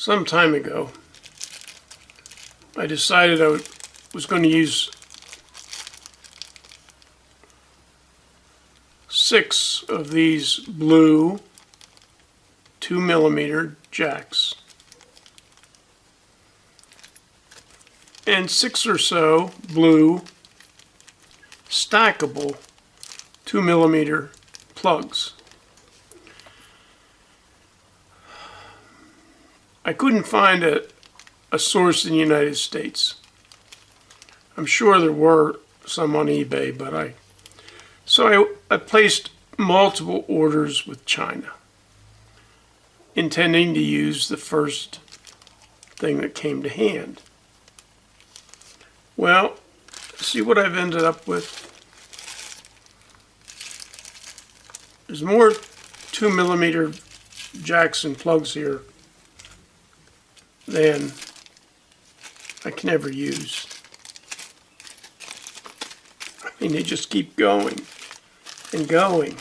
Some time ago, I decided I was going to use 6 of these blue 2mm jacks and 6 or so blue stackable 2mm plugs. I couldn't find a source in the United States. I'm sure there were some on eBay, but I placed multiple orders with China, intending to use the first thing that came to hand. Well, see what I've ended up with. There's more 2mm jacks and plugs here than I can ever use. I mean, they just keep going and going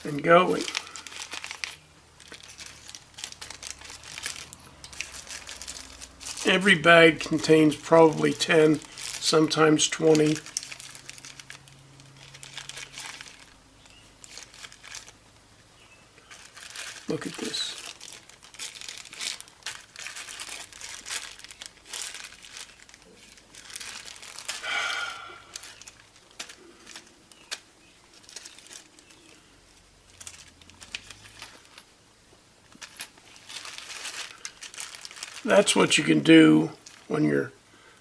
and going. Every bag contains probably 10, sometimes 20. Look at this. That's what you can do when you're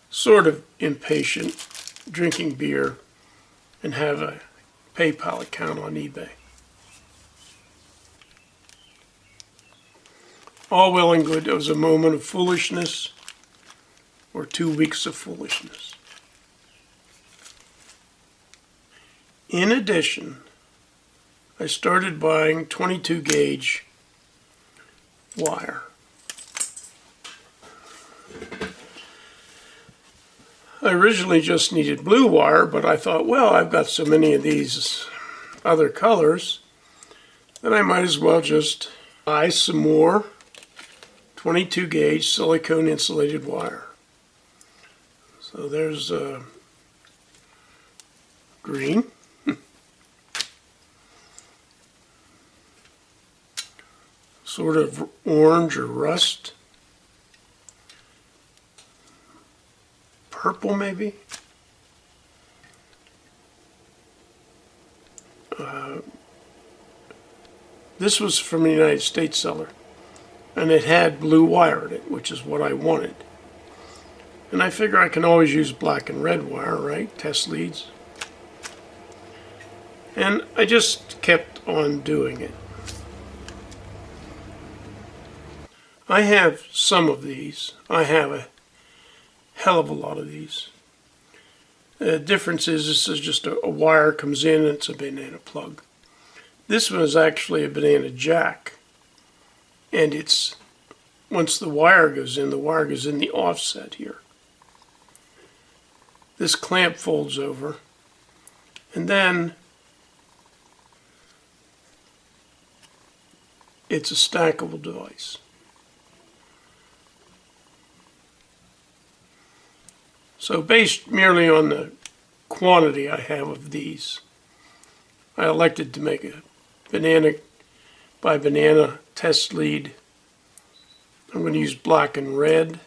sort of impatient drinking beer and have a PayPal account on eBay. All well and good. It was a moment of foolishness or 2 weeks of foolishness. In addition, I started buying 22 gauge wire. I originally just needed blue wire, but I thought, well, I've got so many of these other colors that I might as well just buy some more 22 gauge silicone insulated wire. So there's green, sort of orange or rust, purple maybe. This was from a United States seller, and it had blue wire in it, which is what I wanted. And I figure I can always use black and red wire, right? Test leads. And I just kept on doing it. I have some of these. I have a hell of a lot of these. The difference is this is just a wire comes in and it's a banana plug. This one is actually a banana jack, and it's once the wire goes in the offset here. This clamp folds over, and then it's a stackable device. So based merely on the quantity I have of these, I elected to make a banana by banana test lead. I'm going to use black and red.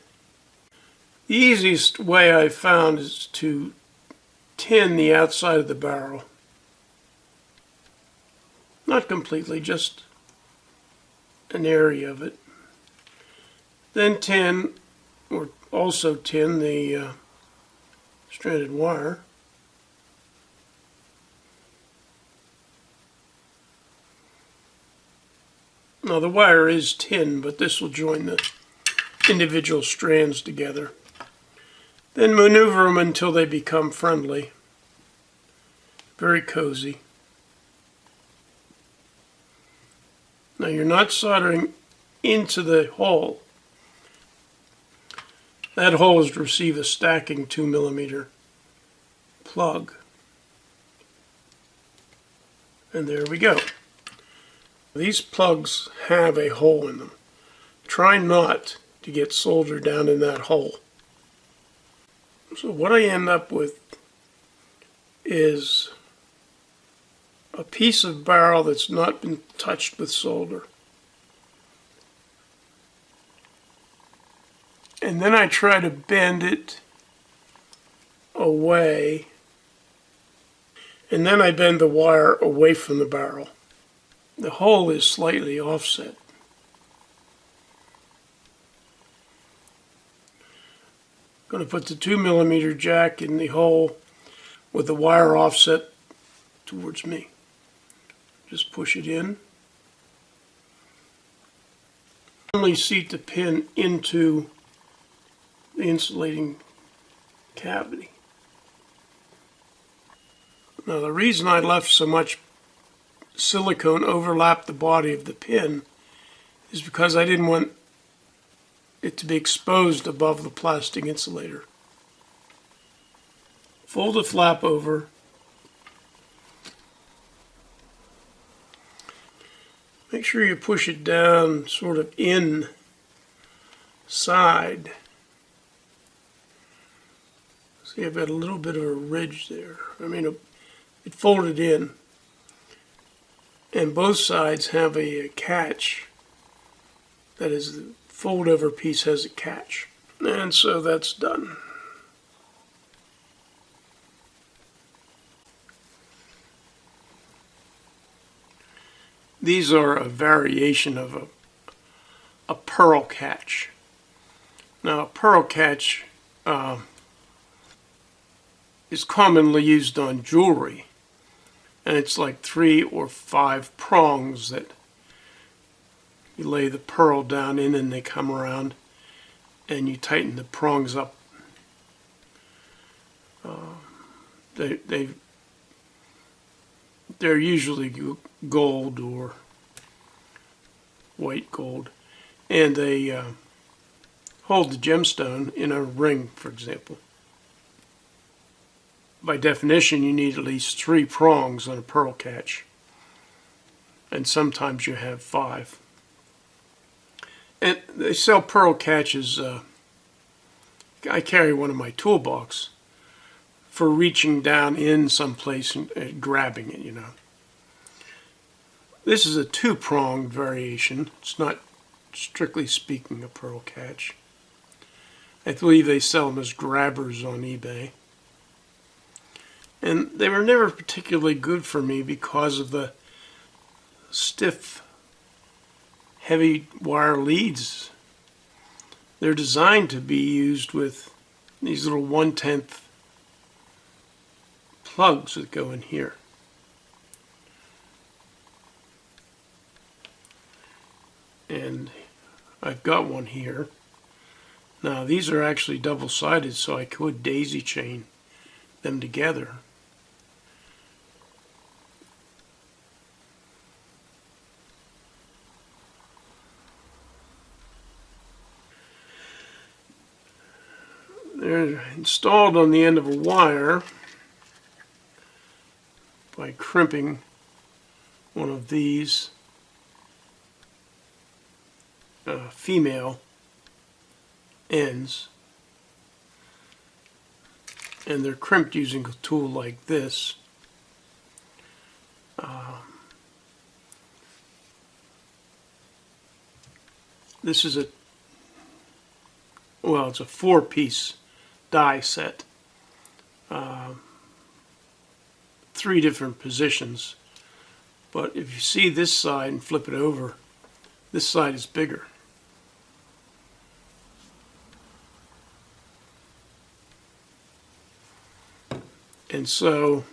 The easiest way I've found is to tin the outside of the barrel. Not completely, just an area of it. Then tin, or also tin the stranded wire. Now the wire is tin, but this will join the individual strands together. Then maneuver them until they become friendly. Very cozy. Now you're not soldering into the hole. That hole is to receive a stacking 2mm plug. And there we go. These plugs have a hole in them. Try not to get solder down in that hole. So what I end up with is a piece of barrel that's not been touched with solder. And then I try to bend it away, and then I bend the wire away from the barrel. The hole is slightly offset. I'm going to put the 2mm jack in the hole with the wire offset towards me. Just push it in. Only seat the pin into the insulating cavity. Now the reason I left so much silicone overlap the body of the pin is because I didn't want it to be exposed above the plastic insulator. Fold the flap over. Make sure you push it down sort of inside. See, I've got a little bit of a ridge there. It folded in. And both sides have a catch. That is, the fold over piece has a catch. And so that's done. These are a variation of a pearl catch. Now, a pearl catch is commonly used on jewelry, and it's like 3 or 5 prongs that you lay the pearl down in, and they come around, and you tighten the prongs up. They're usually gold or white gold, and they hold the gemstone in a ring, for example. By definition, you need at least 3 prongs on a pearl catch, and sometimes you have 5. And they sell pearl catches. I carry one in my toolbox for reaching down in someplace and grabbing it, you know. This is a 2-pronged variation. It's not, strictly speaking, a pearl catch. I believe they sell them as grabbers on eBay. And they were never particularly good for me because of the stiff, heavy wire leads. They're designed to be used with these little 1/10 plugs that go in here. And I've got one here. Now these are actually double-sided, so I could daisy chain them together. They're installed on the end of a wire by crimping one of these female ends, and they're crimped using a tool like this. This is it's a 4-piece die set. 3 different positions. But if you see this side and flip it over, this side is bigger. And so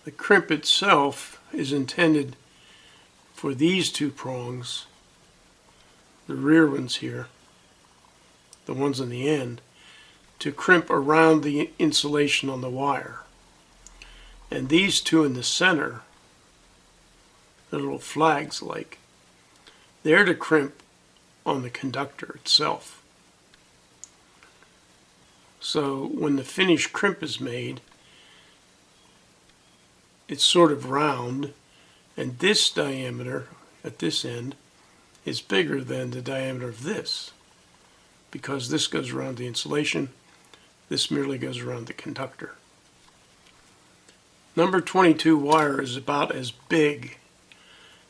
the crimp itself is intended for these 2 prongs, the rear ones here, the ones on the end, to crimp around the insulation on the wire. And these 2 in the center, the little flags they're to crimp on the conductor itself. So when the finished crimp is made, it's sort of round, And this diameter at this end is bigger than the diameter of this, because this goes around the insulation, this merely goes around the conductor. Number 22 wire is about as big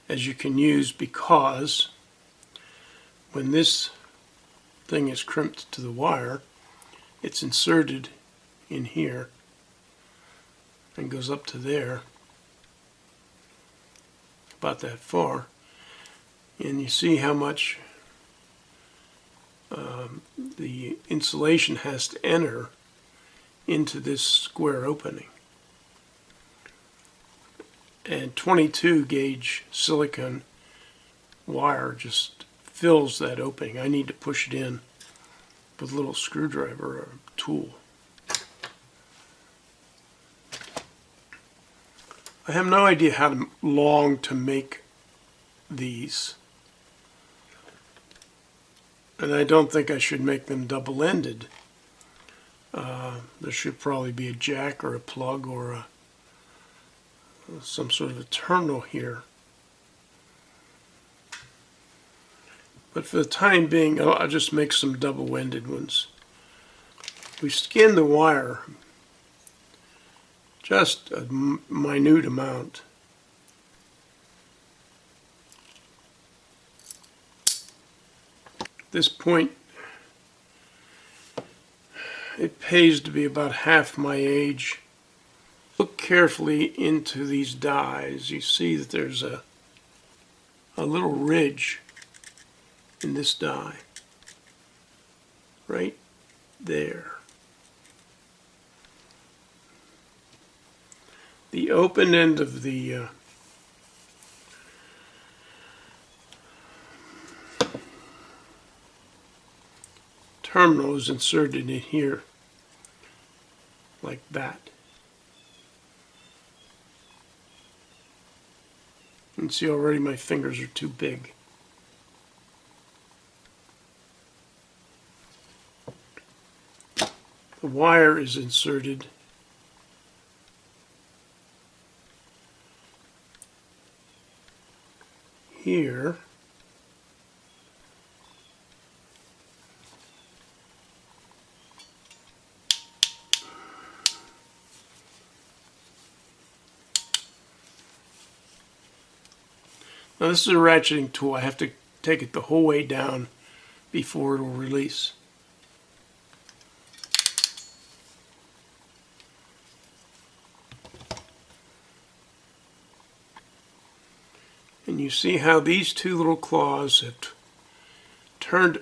as you can use, because when this thing is crimped to the wire, it's inserted in here and goes up to there, about that far, and you see how much the insulation has to enter into this square opening. And 22 gauge silicone wire just fills that opening. I need to push it in with a little screwdriver or a tool. I have no idea how long to make these, and I don't think I should make them double-ended. There should probably be a jack or a plug or some sort of a terminal here. But for the time being, I'll just make some double-ended ones. We skin the wire just a minute amount. At this point, it pays to be about half my age. Look carefully into these dies. You see that there's a little ridge in this die, right there. The open end of the terminal is inserted in here like that. You can see already my fingers are too big. The wire is inserted here. Now this is a ratcheting tool. I have to take it the whole way down before it will release. And you see how these two little claws have turned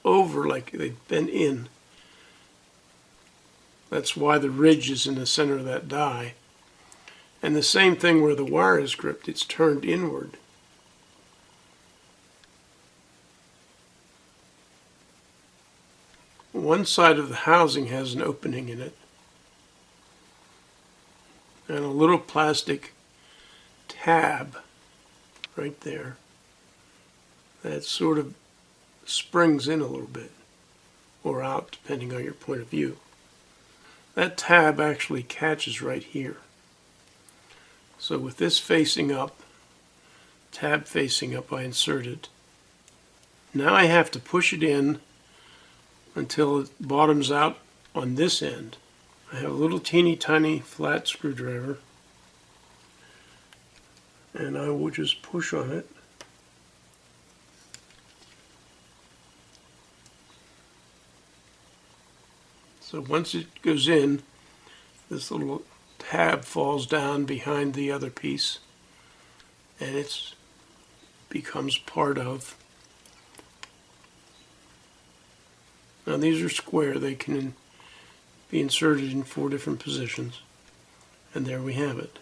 over like they've been in. That's why the ridge is in the center of that die. And the same thing where the wire is gripped, it's turned inward. One side of the housing has an opening in it, and a little plastic tab right there that sort of springs in a little bit, or out depending on your point of view. That tab actually catches right here. So with this facing up, tab facing up, I insert it. Now I have to push it in until it bottoms out on this end. I have a little teeny tiny flat screwdriver, and I will just push on it. So once it goes in, this little tab falls down behind the other piece, and it becomes part of. Now these are square. They can be inserted in 4 different positions, and there we have it.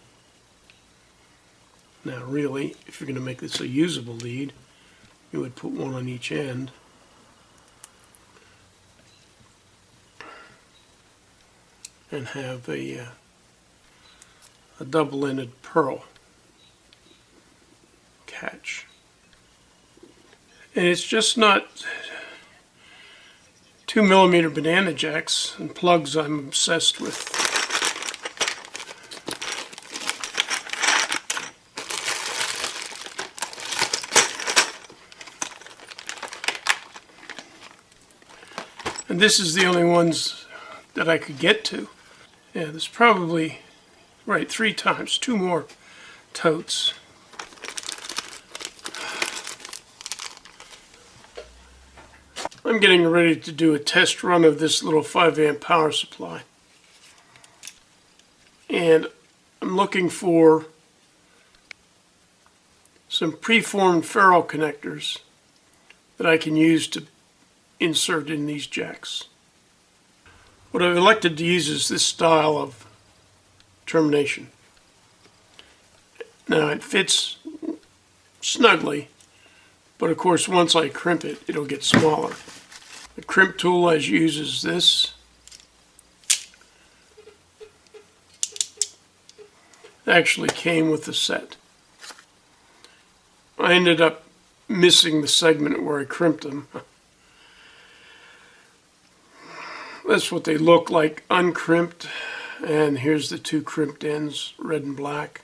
Now really, if you're going to make this a usable lead, you would put one on each end. And have a double-ended pearl catch. And it's just not 2mm banana jacks and plugs I'm obsessed with. And this is the only ones that I could get to. Yeah, there's probably, right, 3 times, 2 more totes. I'm getting ready to do a test run of this little 5-amp power supply. And I'm looking for some preformed ferrule connectors that I can use to insert in these jacks. What I've elected to use is this style of termination. Now it fits snugly, but of course once I crimp it, it'll get smaller. The crimp tool I use is this. It actually came with the set. I ended up missing the segment where I crimped them. That's what they look like uncrimped, and here's the 2 crimped ends, red and black.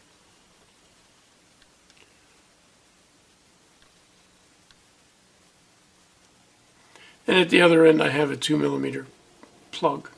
And at the other end I have a 2mm plug.